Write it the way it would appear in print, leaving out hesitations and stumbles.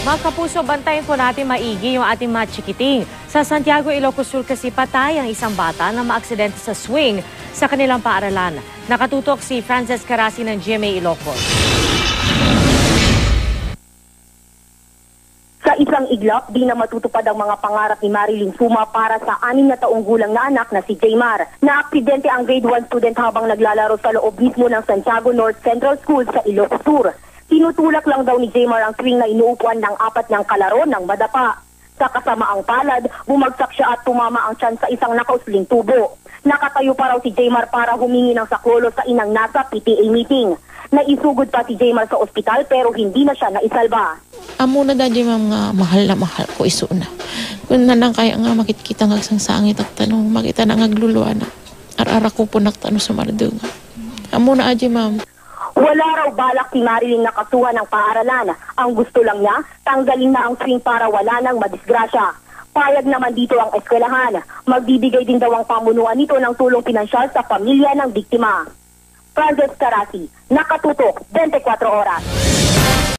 Mga kapuso, bantayan po natin maigi yung ating mga chikiting. Sa Santiago, Ilocos Sur kasi patay ang isang bata na maaksidente sa swing sa kanilang paaralan. Nakatutok si Frances Carasi ng GMA Ilocos. Sa isang iglap, di na matutupad ang mga pangarap ni Marilyn Suma para sa 6 na taong gulang na anak na si Jaymar. Naaksidente ang grade 1 student habang naglalaro sa loob mismo ng Santiago North Central School sa Ilocos Sur. Tinutulak lang daw ni Jaymar ang swing na inuupuan ng 4 niyang kalaro ng madapa. Sa kasamaang palad, bumagsak siya at tumama ang tiyan sa isang nakausling tubo. Nakatayo pa raw si Jaymar para humingi ng saklolo sa inang nasa PTA meeting. Naisugod pa si Jaymar sa ospital pero hindi na siya naisalba. Amo na dadi mga mahal na mahal ko iso na. Kung nanang kaya nga makikita nga sang sangit at tanong, makita na nga gluluwa na. Ar-ara ko po naktanong sa maradunga. Amo na aji ma'am. Wala raw balak si Marilyn na kasuhan ng paaralan. Ang gusto lang niya, tanggalin na ang swing para wala nang madisgrasya. Payag naman dito ang eskwelahan. Magbibigay din daw ang pamunuan nito ng tulong pinansyal sa pamilya ng biktima. Frances Carasi, Nakatutok, 24 Oras.